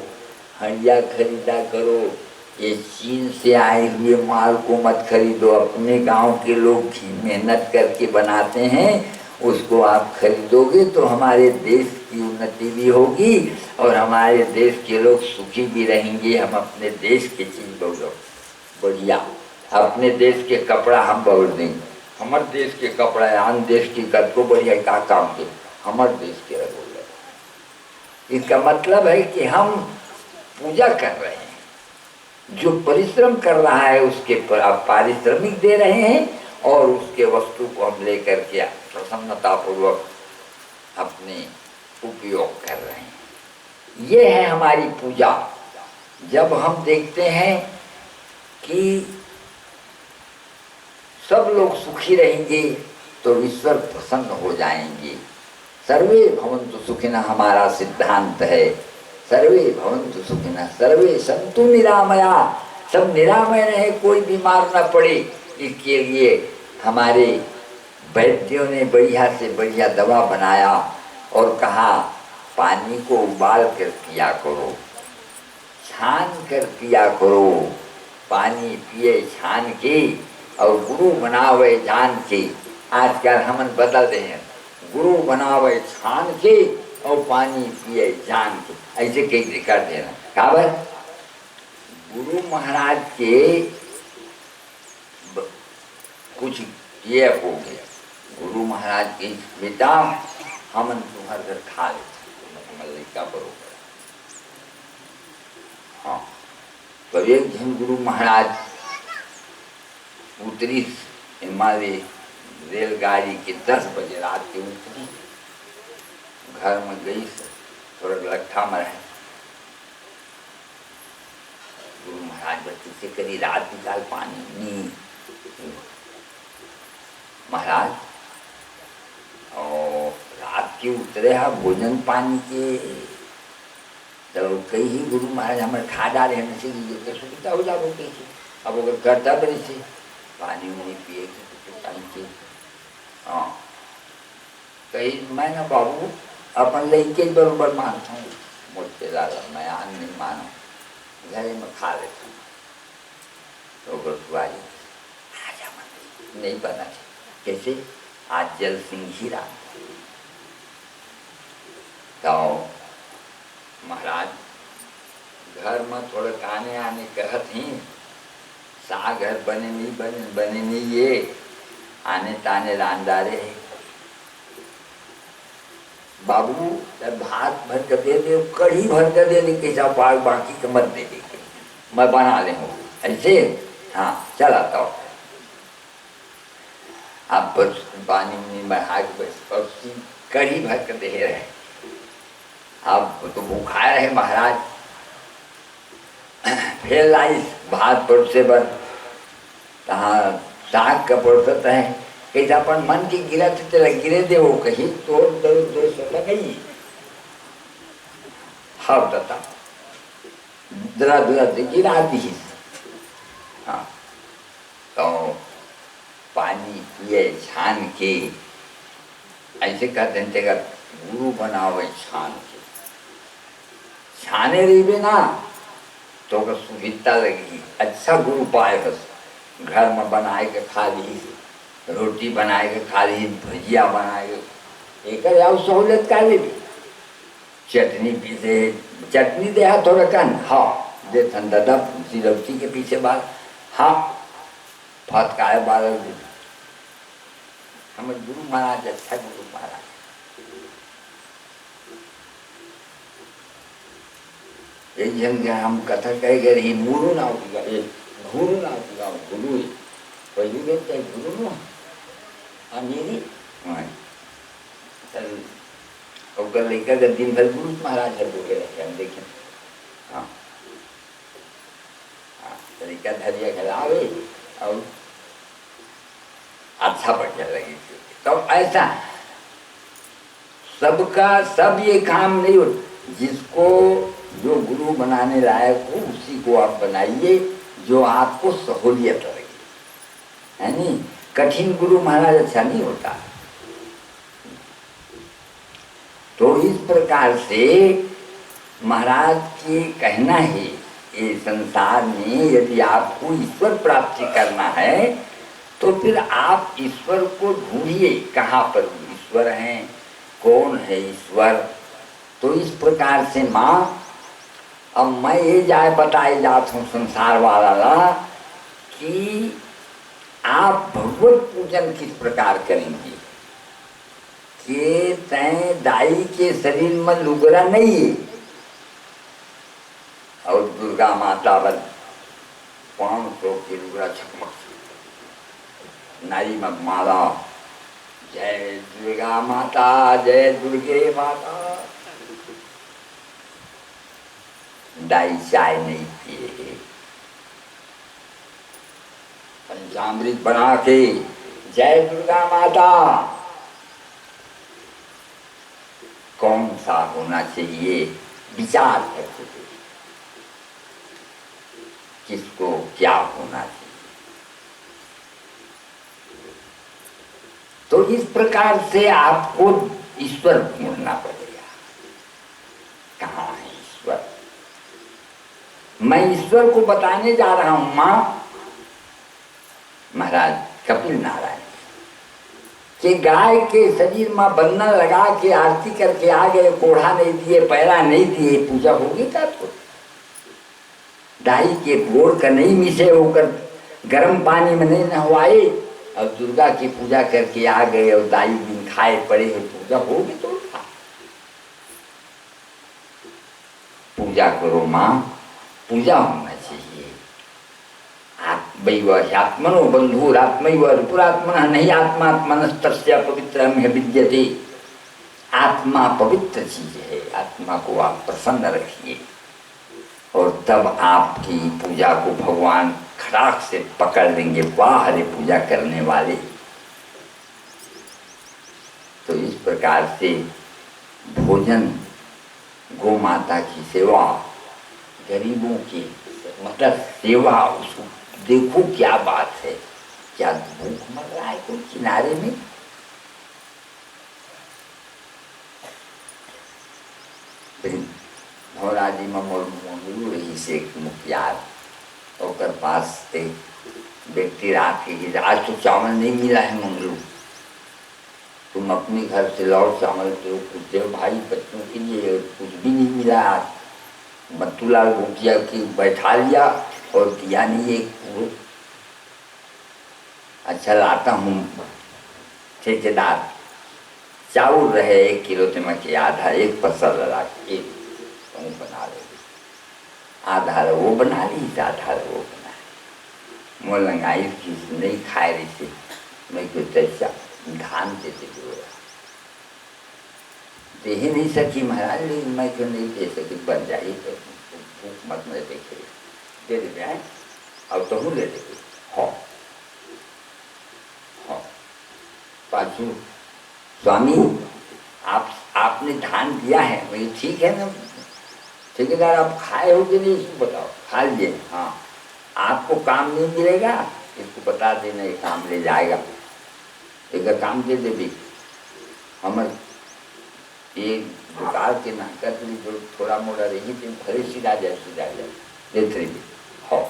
हड़िया खरीदा करो ये चीन से आए हुए माल को मत खरीदो, अपने गांव के लोग मेहनत करके बनाते हैं, उसको आप खरीदोगे तो हमारे देश की उन्नति भी होगी और हमारे देश के लोग सुखी भी रहेंगे। हम अपने देश की चीज बोलो बढ़िया, अपने देश के कपड़ा हम बोल देंगे, हमारे देश के कपड़ा आन देश की कद को बढ़िया का काम के हमारे देश के बोल रहे। इसका मतलब है कि हम पूजा कर रहे हैं, जो परिश्रम कर रहा है उसके पर आप पारिश्रमिक दे रहे हैं और उसके वस्तु को हम लेकर के प्रसन्नता पूर्वक अपने उपयोग कर रहे हैं। ये है हमारी पूजा। जब हम देखते हैं कि सब लोग सुखी रहेंगे तो ईश्वर प्रसन्न हो जाएंगे। सर्वे भवन्तु सुखिनः हमारा सिद्धांत है, सर्वे भवन्तु सुखिनः सर्वे सन्तु निरामया, सब निरामय रहे, कोई बीमार न पड़े। इसके लिए हमारे वैद्यों ने बढ़िया से बढ़िया दवा बनाया और कहा पानी को उबाल कर पिया करो, छान कर पिया करो, पानी पिए छान के और गुरु बनावे जान के। आजकल हम बदल दे हैं, गुरु बनावे छान के और पानी पिए जान के, ऐसे कई कर देना। काबर गुरु महाराज के कुछ ये हो गया, गुरु महाराज के बेटा हम तुम्हारे घर खा लेते का बरोबर। हाँ, तो एक दिन गुरु महाराज उतरी हमारे रेलगाड़ी के 10 बजे रात के उतरी, घर में गई थोड़ा लट्ठा में रहे। गुरु महाराज बच्चे से करी रात निकाल पानी नहीं महाराज, और रात के उतरे हा भोजन पानी के तो कई ही गुरु महाराज हमारे खा डाले हैं से सुविधा हो जाओ कैसे। अब अगर करता बड़ी से पानी नहीं पिए तो टाइम से। हाँ, कहीं मैं ना बाबू अपन लड़के बरोबर मानता हूँ, मुझसे ज़्यादा मैं आन नहीं मानो, घर में खा लेता हूँ। तो गुरुद्वारी आजा मन नहीं बना कैसे, आज जल सिंह ही रात। तो महाराज घर में थोड़े काने आने कहत ही, साग घर बने नहीं ये आने ताने रानदारे है। बाबू भात भर कर दे दे, कढ़ी भर कर दे दे, कैसा पाग बाकी का मत दे दे, मैं बना ले हूँ ऐसे। हाँ चला तो आप पानी में बढ़ा के बस कढ़ी भर कर दे रहे। अब तो भूखा रहे महाराज, फिर लाई भात परोसे बर, कहाँ साग का परोसत है, कैसा अपन मन की गिरत गिरे दे वो कहीं तो गई। हाँ बता जरा गिरा दी। हाँ, तो पानी पिए छान के, ऐसे कहते हैं गुरु बनावे छान के। छाने रही ना तो सुविधा लगी, अच्छा गुरु पाए बस। घर में बनाए के खा ली, रोटी बनाए के खा ली, भजिया बनाए के एक सहूलियत का ले भी। चटनी पीसे, चटनी दे हाथ थोड़ा कन, हाँ दे दादा सिलौटी के पीछे बाल, हाँ फटकाए बाल। हमें गुरु महाराज अच्छा गुरु महाराज। एक जन हम कथा कह गए रही मुरु ना उठेगा, घुरु ना उठेगा, गुरु पहली बार चाहे गुरु ना अमेरी चल और लेकर दिन भर गुरु महाराज है बोले रहे हम देखें। हाँ हाँ, तरीका धरिया खिलावे और अच्छा बढ़िया लगे। तो ऐसा सबका सब ये काम नहीं हो, जिसको जो गुरु बनाने लायक हो उसी को आप बनाइए जो आपको सहूलियत लगे, है नहीं। कठिन गुरु महाराज अच्छा नहीं होता। तो इस प्रकार से महाराज के कहना है ये संसार में यदि आपको ईश्वर प्राप्ति करना है तो फिर आप ईश्वर को ढूंढिए। कहाँ पर ईश्वर हैं, कौन है ईश्वर। तो इस प्रकार से माँ अब मैं ये जाए बताए जाता हूँ संसार वाला कि आप भगवत पूजन किस प्रकार करेंगे कि तय दाई के शरीर में लुगरा नहीं है और दुर्गा माता बल 500 के लुगरा छकमक नारी में माला, जय दुर्गा माता, जय दुर्गे माता। दाई चाय नहीं पिए, पंचामृत बना के जय दुर्गा माता। कौन सा होना चाहिए विचार करके किसको क्या होना चाहिए। तो इस प्रकार से आपको ईश्वर ढूंढना पड़ेगा। कहाँ है ईश्वर। मैं ईश्वर को बताने जा रहा हूं मां महाराज कपिल नारायण कि गाय के शरीर में बंधन लगा के आरती करके आ गए, कोढ़ा नहीं दिए, पैरा नहीं दिए, पूजा होगी क्या। तो दाई के गोड़ का नहीं मिसे होकर गर्म पानी में नहीं नहवाए और दुर्गा की पूजा करके आ गए और दाई दिन खाए पड़े हैं, पूजा होगी। तो पूजा करो माँ, पूजा होना चाहिए। आत्मनो बंधुरात्मैव पुरात्मनः नहीं आत्मात्मनस्तस्य पवित्रम है विद्यते। आत्मा पवित्र चीज है, आत्मा को आप प्रसन्न रखिए और तब आपकी पूजा को भगवान खड़ाक से पकड़ लेंगे। वाह हरे पूजा करने वाले। तो इस प्रकार से भोजन, गौ माता की सेवा, गरीबों की मतलब सेवा, उसको देखो क्या बात है। क्या भूख मर रहा है कोई किनारे में। भौराजी में मंगलू रही से मुखियार और पास एक व्यक्ति रात के आज तो चावल नहीं मिला है मंगलू, तुम अपने घर से लाओ चावल तो कुछ दो भाई बच्चों के लिए। कुछ भी नहीं मिला आज। मत्तूलाल भूटिया की बैठा लिया और दिया नहीं एक पूरे। अच्छा लाता हूँ ठेकेदार, चावल रहे 1 किलो तमक के आधा, एक पसर लगा के एक बना ले, आधा वो बना ली, आधा वो बना ली। मोलंगाई की नहीं खाए रही थी, मैं कुछ ऐसा धान देते दे ही नहीं सकी महाराज, लेकिन मैं क्यों नहीं दे सकी, बन जाए तो भूख मत में देखे दे दे आए। अब तो हूँ ले देगी। हाँ हाँ पाचू स्वामी आपने धान दिया है, वही ठीक है ना ठेकेदार, आप खाए हो कि नहीं इसको बताओ। खा लीजिए। हाँ आपको काम नहीं मिलेगा, इसको बता देना, ये काम ले जाएगा। एक काम दे दे भी हमारे ये दुकान के ना कर जो थोड़ा मोड़ा रही थी भले सीधा जाए देते भी। हाँ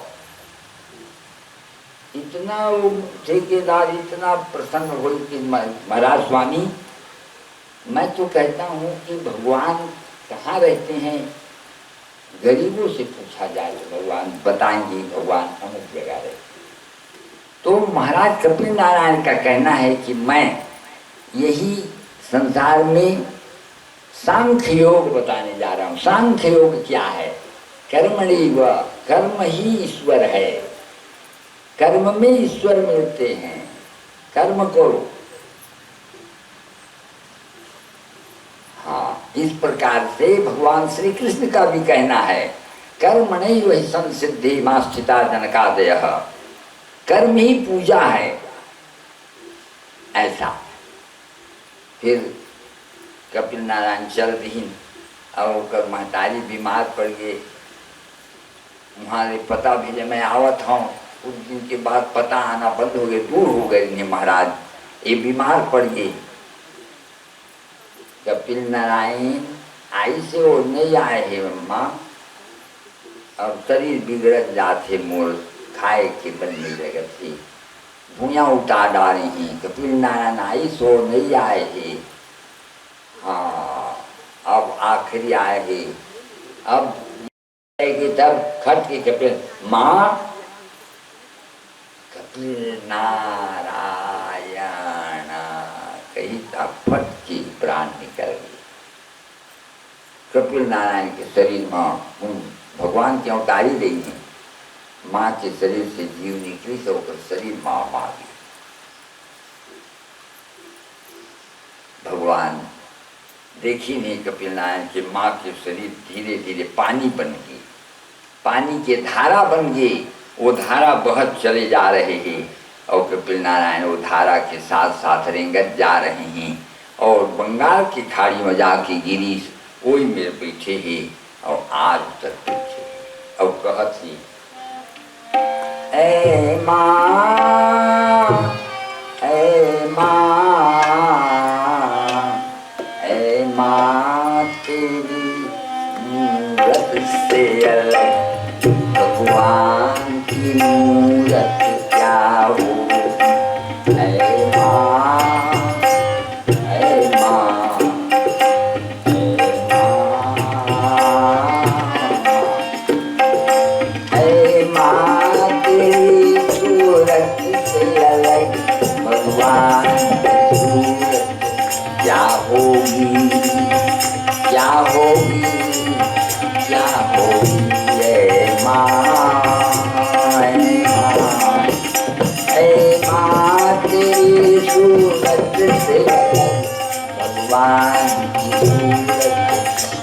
इतना वो ठेकेदार इतना प्रसन्न हो कि महाराज स्वामी मैं तो कहता हूँ कि भगवान कहाँ रहते हैं, गरीबों से पूछा जाए तो भगवान बताएंगे, भगवान अमुक जगह रहते। तो महाराज कपिल नारायण का कहना है कि मैं यही संसार में सांख्य योग बताने जा रहा हूँ। सांख्य योग क्या है? कर्मणि व कर्म ही ईश्वर है, कर्म में ईश्वर मिलते हैं, कर्म करो। हाँ इस प्रकार से भगवान श्री कृष्ण का भी कहना है, कर्म नहीं वही संसिद्धि मास्थिता जनकादय, कर्म ही पूजा है। ऐसा फिर कपिल नारायण चल दीन और महतारी बीमार पड़ गए। वहाँ पता भेजे मैं आवत हूँ, कुछ दिन के बाद पता आना बंद हो गए, दूर हो गए इन्हें महाराज, ये बीमार पड़ गए। कपिल नारायण आई से वो नहीं आए हैं अम्मा, अब शरीर बिगड़त जाते मोर खाए के बन नहीं जगत थी भूया उठा डाले हैं कपिल नारायण आई सो नहीं आए हैं। हाँ अब आखिरी आए हैं अब कि तब खट के कपिल माँ कपिल नारायण कही तब फट की प्राण निकल गई। कपिल नारायण के शरीर में भगवान के अवतारी रही है माँ के शरीर से जीव निकली तो शरीर माँ मार गई। भगवान देखी नहीं कपिल नारायण के माँ के शरीर धीरे धीरे पानी बन गई पानी के धारा बन गई वो धारा बहुत चले जा रहे हैं और कपिल नारायण वो धारा के साथ साथ रेंगत जा रहे हैं और बंगाल की खाड़ी में जाके गिरी वही में बैठे हैं और आज तक बैठे और कहती ए माँ तेरी मूरत से अलग भगवान की मूरत क्या हो। ऐ माँ तेरी सूरत से अलग भगवान की सूरत क्या होगी क्या होगी क्या होगी। ऐ माँ तेरी सूरत से भगवान की सूरत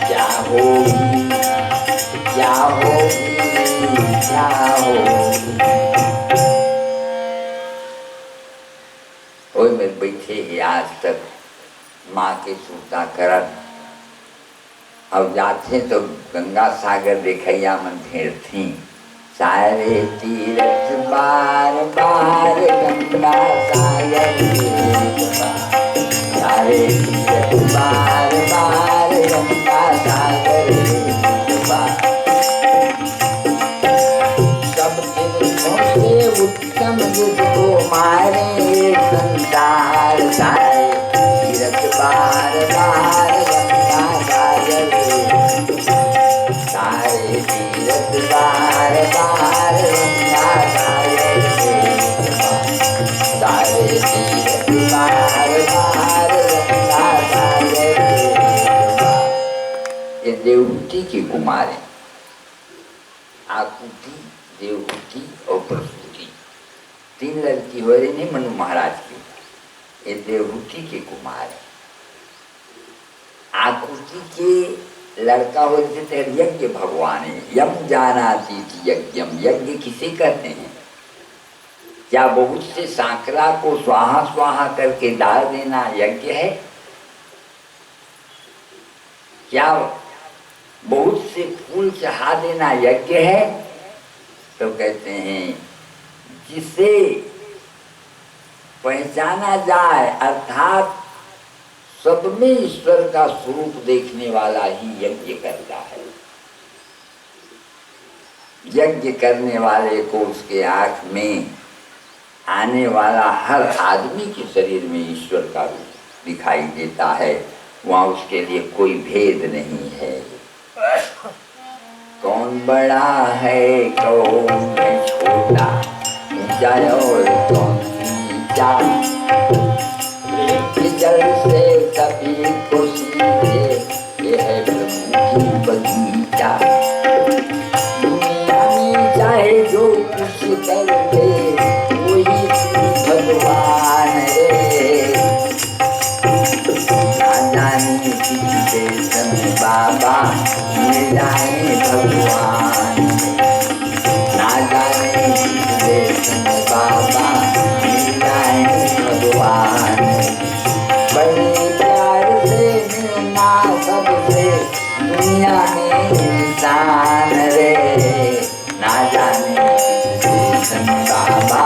क्या होगी क्या होगी क्या होगी। ओए में बैठे ही आज तक माँ के सूता करत अब जाते तो गंगा सागर देखैया मन ढेर थी सारे तीरथ बार बार गंगा सागर सारे तीरथ बार बार गंगा सागर सब तीर्थों से उत्तम जिसको मारे संसार सारे तीरथ बार बार गंगा सागर सारे तीरथ बार बार गंगा सागर सारे तीरथ बार बार गंगा सागर। ये देवहूति की कुमारी आकुति देवहूति और प्रसूति तीन लड़की हो रही नहीं मनु महाराज की। ये देवहूति की कुमारी आकुति के लड़का हो थे यज्ञ भगवान है यम जानाती थी यज्ञम यज्ञ किसे कहते हैं। क्या बहुत से सांकरा को स्वाहा स्वाहा करके डाल देना यज्ञ है। क्या बहुत से फूल चढ़ा देना यज्ञ है। तो कहते हैं जिसे पहचाना जाए अर्थात सब में ईश्वर का स्वरूप देखने वाला ही यज्ञ करता है। यज्ञ करने वाले को उसके आँख में आने वाला हर आदमी के शरीर में ईश्वर का रूप दिखाई देता है। वहाँ उसके लिए कोई भेद नहीं है। कौन बड़ा है कौन है छोटा ऊंचा और कौन नीचा जल से सभी को सीधे ये है प्रभु की बगीचा। दुनिया में चाहे जो कुछ कर दे वही भगवान रे। ना जाने किसी देश में बाबा मिल जाए भगवान। ना जाने किसी देश में बाबा मिल जाए भगवान। बड़े प्यार से मिलना सबसे दुनिया में इंसान रे। ना जाने किसी देश में बाबा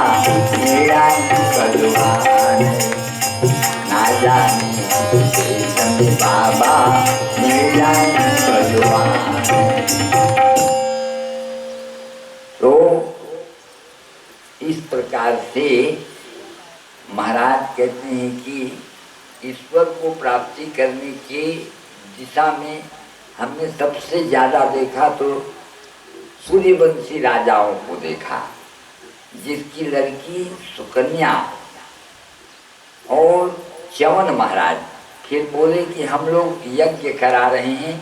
मिल जाए भगवान। ना जाने किसी देश में बाबा मिल जाए भगवान। प्रकार से महाराज कहते हैं कि ईश्वर को प्राप्ति करने की दिशा में हमने सबसे ज़्यादा देखा तो सूर्यवंशी राजाओं को देखा, जिसकी लड़की सुकन्या और च्यवन महाराज फिर बोले कि हम लोग यज्ञ करा रहे हैं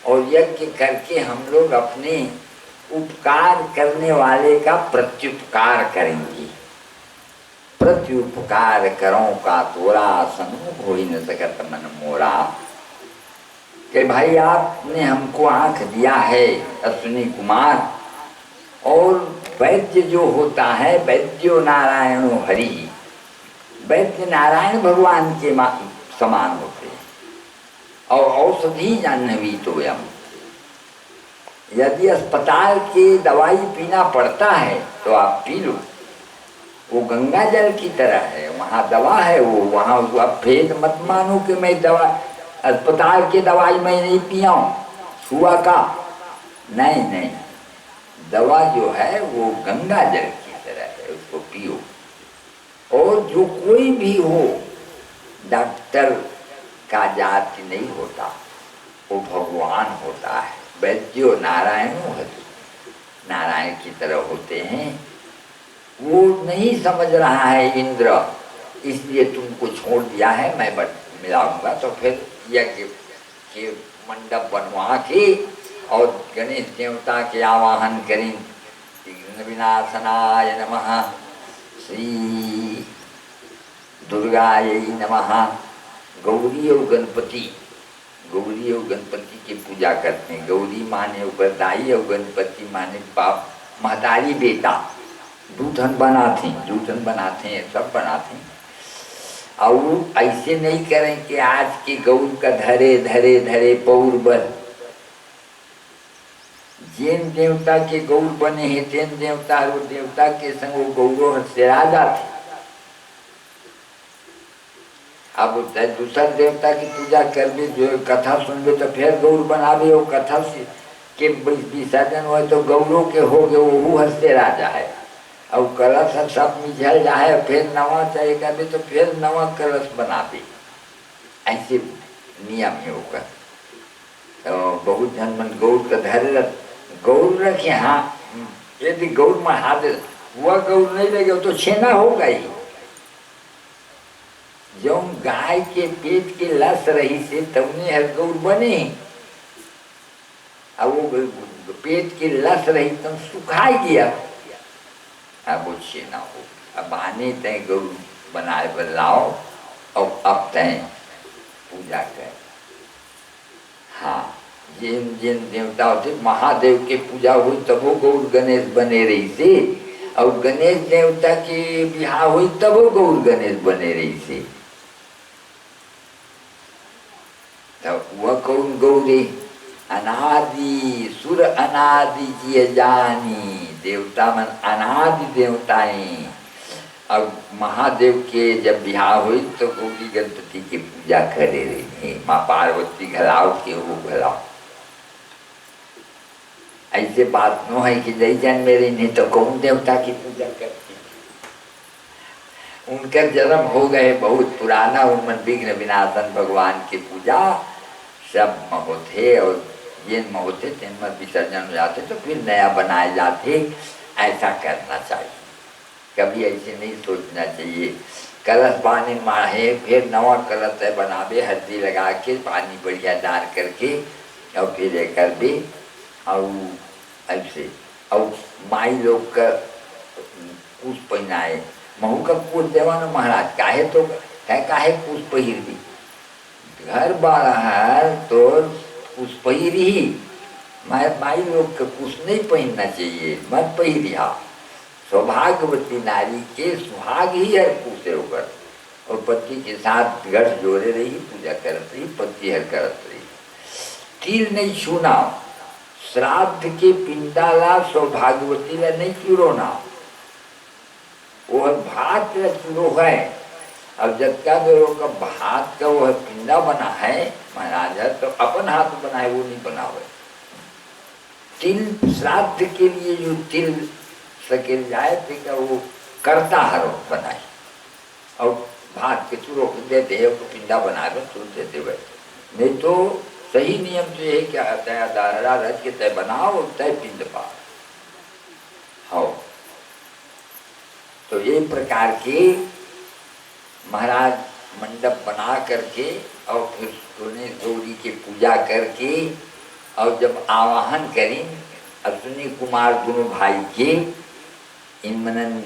और यज्ञ करके हम लोग अपने उपकार करने वाले का प्रत्युपकार करेंगे। प्रत्युपकार करो का तोरा सनु हो ही न सकत मन मोरा, कि भाई आपने हमको आंख दिया है अश्विनी कुमार, और वैद्य जो होता है वैद्यो नारायणो हरि, वैद्य नारायण भगवान के समान होते हैं। और औषधि जाह्नवी तो यम, यदि अस्पताल की दवाई पीना पड़ता है तो आप पी लो, वो गंगा जल की तरह है, वहाँ दवा है वो, वहाँ आप भेद मत मानो कि मैं दवा अस्पताल की दवाई मैं नहीं पियाऊँ सुआ का, नहीं नहीं, दवा जो है वो गंगा जल की तरह है, उसको पियो। और जो कोई भी हो, डॉक्टर का जाति नहीं होता, वो भगवान होता है, वैद्यो नारायण हरि, नारायण की तरह होते हैं। वो नहीं समझ रहा है इंद्र, इसलिए तुमको छोड़ दिया है, मैं मिलाऊंगा, तो फिर यज्ञ के मंडप बनवा के और गणेश देवता के आवाहन करें, विघ्न विनाशनाय नमः, श्री दुर्गायै नमः। गौरी और गणपति, गौरी और गणपति की पूजा करते हैं। गौरी माने उपरदाई और गणपति माने बाप महतारी बेटा, जूठन बनाते हैं, जूठन बनाते हैं, सब बनाते हैं। और ऐसे नहीं करें कि आज के गौर का धरे धरे धरे पौर बन, जैन देवता के गौर बने हैं, जैन देवता और देवता के संग वो गौरों से राजा थे। अब दूसरा देवता की पूजा कर भी जो कथा सुन भी तो फिर गौर बना भी, और कथा से के विसर्जन हुए तो गौरों के हो गए, वो हंसते राजा है। और कलश सब मिझल जाए, फिर नवा चाहेगा भी तो फिर नवा कलश बना भी, ऐसे नियम है होगा। तो बहुत जन मन गौर का धैर्य गौर रखे, हाँ यदि गौर में हाथ हुआ गौर नहीं लगे तो छेना होगा ही। जो गाय के पेट के लस रही से तमने हर गौर बने, अब वो पेट की लस रही तुम सुखाई गया, अब वो छेना हो। अब आने तय गौर बनाए बदलाओ और अब तय पूजा कर। हाँ, जिन जिन देवता होते महादेव के पूजा हुई तब वो गौर गणेश बने रही से, और गणेश देवता की बिहार हुई तब वो गौर गणेश बने रही से। तब वह कौन गौरी अनादि सुर अनादि जिय जानी, देवता मन अनादि देवताएं। अब महादेव के जब बिहार हुई तो गौरी गणपति की पूजा करे रही, माँ पार्वती घलाओ के वो घलाओ। ऐसे बात न है कि जय जन मेरे नहीं तो कौन देवता की पूजा करती, उनका जन्म हो गए बहुत पुराना, उनमें विघ्न विनाशन भगवान की पूजा सब होते, और जिन में होते जिनमें विसर्जन हो जाते तो फिर नया बनाए जाते। ऐसा करना चाहिए, कभी ऐसे नहीं सोचना चाहिए। कलश पानी माहे फिर नवा कलश बनावे, हल्दी लगा के पानी बढ़िया डाल करके और फिर लेकर भी, और ऐसे और माई लोग का कुछ पहनाए, महू का कुछ देवा न महाराज, काहे तो काहे कुछ पहिर भी, घर बाहर तो कुछ पहिर ही, माई लोग का कुछ नहीं पहनना चाहिए, मत पहिरिया। सौभाग्यवती नारी के सुहाग ही हर पूछे होकर, और पति के साथ गठ जोड़े रही, पूजा करत रही, पति हर करत रही। तिल नहीं छूना, श्राद्ध के पिंडाला सौभाग्यवती ला नहीं चुरोना, वो भात ला चुरो है। अब जब का का भात का वह पिंडा बना है महाराज, तो अपन हाथ बना है वो नहीं बना हुआ। तिल श्राद्ध के लिए जो तिल सकेल जाए थे का वो करता हरो बनाई और भात के चूरो को देते हैं, पिंडा बना कर चूर देते बैठे। नहीं तो सही नियम तो ये क्या तय दारा रच के तय बनाओ तय पिंड पाओ। हो तो ये प्रकार के महाराज मंडप बना करके और फिर सोने गौरी की पूजा करके और जब आवाहन करें अश्विनी कुमार दोनों भाई के इन मनन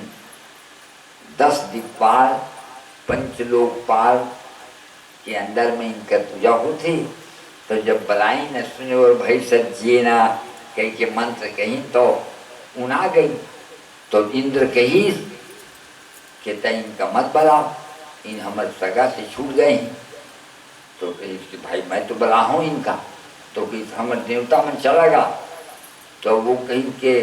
10 दिक्पाल पंचलोकपाल के अंदर में इनका पूजा होती। तो जब बलाई न सुने और भाई सज्जे ना कहीं के मंत्र कहीं तो उना गई। तो इंद्र कही कि तय इनका मत बलाओ, इन हमारे सगा से छूट गए। तो कही कि भाई मैं तो बला हूँ इनका। तो कही हमारे देवता मन चला गा। तो वो कही के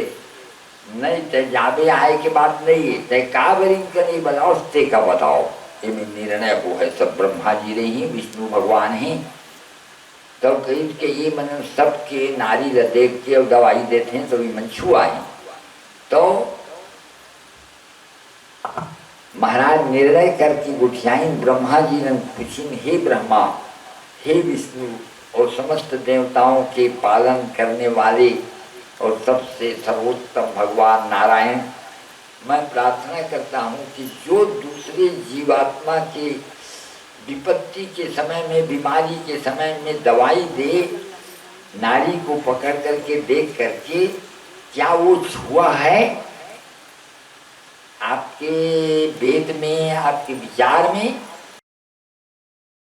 नहीं तय जाबे आए के बात नहीं है, तय का बार इनका नहीं बताओ ते का बताओ। ये में निर्णय वो है सब ब्रह्मा जी रही विष्णु भगवान हैं। तब कही के ये मन सबके नारी देख के और दवाई देते हैं तो ये मन छुआ है। तो महाराज निर्णय करके गुठियाइन ब्रह्मा जी ने पूछी हे ब्रह्मा हे विष्णु और समस्त देवताओं के पालन करने वाले और सबसे सर्वोत्तम भगवान नारायण, मैं प्रार्थना करता हूँ कि जो दूसरे जीवात्मा के विपत्ति के समय में बीमारी के समय में दवाई दे नारी को पकड़ करके देख करके क्या वो छुआ है आपके वेद में आपके विचार में?